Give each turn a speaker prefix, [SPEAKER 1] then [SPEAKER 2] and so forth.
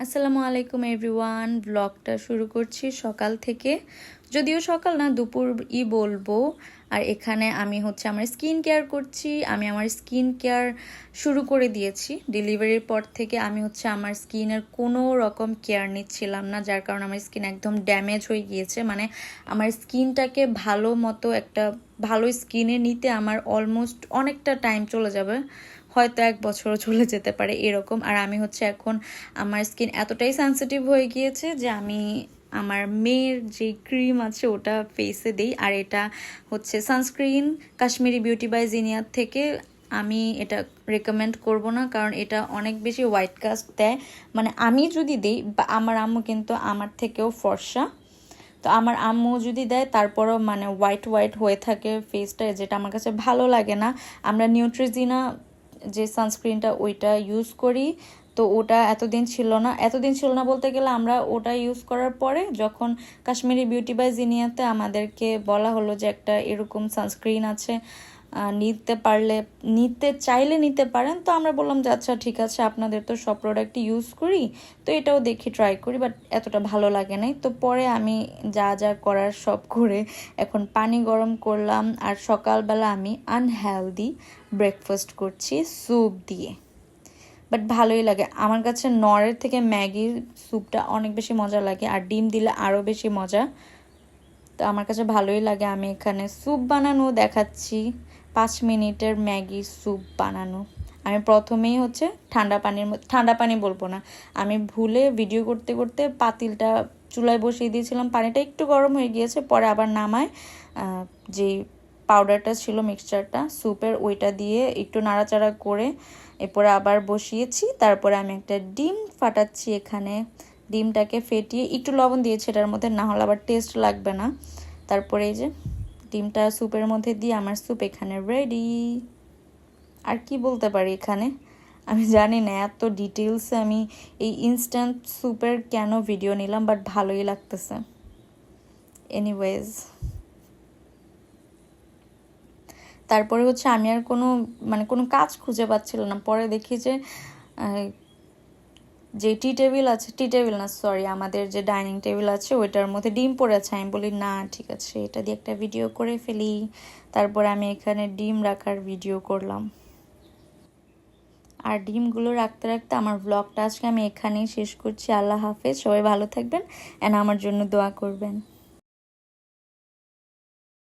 [SPEAKER 1] আসসালামু আলাইকুম এভরিওয়ান। ব্লগটা শুরু করছি সকাল থেকে, যদিও সকাল না দুপুরই বলবো। আর এখানে আমি আমার স্কিন কেয়ার করছি। আমি আমার স্কিন কেয়ার শুরু করে দিয়েছি। ডেলিভারির পর থেকে আমি আমার স্কিনের কোনো রকম কেয়ার নিচ্ছিলাম না, যার কারণে আমার স্কিন একদম ড্যামেজ হয়ে গিয়েছে। মানে আমার স্কিনটাকে ভালো মতো একটা ভালো স্কিনে নিতে আমার অলমোস্ট অনেকটা টাইম চলে যাবে, হয়তো 1 বছরও চলে যেতে পারে এরকম। আর আমি এখন আমার স্কিন এতটাই সেন্সিটিভ হয়ে গিয়েছে যে আমি আমার মেয়ের যে ক্রিম আছে ওটা ফেসে দিই। আর এটা সানস্ক্রিন কাশ্মীরি বিউটি বাই জিনিয়ার থেকে। আমি এটা রেকমেন্ড করব না, কারণ এটা অনেক বেশি হোয়াইট কাস্ট দেয়। মানে আমি যদি দিই, আমার আম্মু কিন্তু আমার থেকেও ফর্সা, তো আমার আম্মু যদি দেয় তারপরও মানে হোয়াইট হোয়াইট হয়ে থাকে ফেসটা, যেটা আমার কাছে ভালো লাগে না। আমরা নিউট্রিজিনা যে সানস্ক্রিনটা ওইটা ইউজ করি, তো ওটা এতদিন ছিল না বলতে গেলে আমরা ওটা ইউজ করার পরে যখন কাশ্মীরি বিউটি বাই জিনিয়াতে আমাদেরকে বলা হলো যে একটা এরকম সানস্ক্রিন আছে, নিতে চাইলে নিতে পারেন। তো আমরা বললাম যে আচ্ছা ঠিক আছে, আপনাদের তো সব প্রোডাক্টই ইউজ করি, তো এটাও দেখি ট্রাই করি, বাট এতটা ভালো লাগে নাই। তো পরে আমি যা যা করার সব করে এখন পানি গরম করলাম। আর সকালবেলা আমি আনহেলদি ব্রেকফাস্ট করছি স্যুপ দিয়ে, বাট ভালোই লাগে আমার কাছে। নরের থেকে ম্যাগির স্যুপটা অনেক বেশি মজা লাগে, আর ডিম দিলে আরও বেশি মজা। তো আমার কাছে ভালোই লাগে। আমি এখানে স্যুপ বানানো দেখাচ্ছি, 5 মিনিটের ম্যাগি স্যুপ বানানো। আমি প্রথমেই ঠান্ডা পানি বলবো না, আমি ভুলে ভিডিও করতে করতে পাতিলটা চুলায় বসিয়ে দিয়েছিলাম। পানিটা একটু গরম হয়ে গিয়েছে, পরে আবার নামায় যে পাউডারটা ছিল মিক্সচারটা স্যুপের, ওইটা দিয়ে একটু নাড়াচাড়া করে এরপরে আবার বসিয়েছি। তারপরে আমি একটা ডিম ফাটাচ্ছি এখানে। ডিমটাকে ফেটিয়ে একটু লবণ দিয়েছি এটার মধ্যে, না হলে আবার টেস্ট লাগবে না। তারপরে এই যে ডিমটা স্যুপের মধ্যে দিয়ে আমার স্যুপ এখানে রেডি। আর কি বলতে পারি এখানে, আমি জানি না এত ডিটেলসে আমি এই ইনস্ট্যান্ট স্যুপের কেন ভিডিও নিলাম, বাট ভালোই লাগতেছে। এনিওয়েজ, তারপরে আমি আর কোনো কাজ খুঁজে পাচ্ছিল না। পরে দেখি যে টি টেবিল না, সরি, আমাদের যে ডাইনিং টেবিল আছে ওইটার মধ্যে ডিম পড়েছে। আমি বলি না ঠিক আছে, এটা দিয়ে একটা ভিডিও করে ফেলি। তারপরে আমি এখানে ডিম রাখার ভিডিও করলাম। আর ডিমগুলো রাখতে রাখতে আমার ব্লগটা আজকে আমি এখানেই শেষ করছি। আল্লাহ হাফেজ, সবাই ভালো থাকবেন, অ্যান্ড আমার জন্য দোয়া করবেন।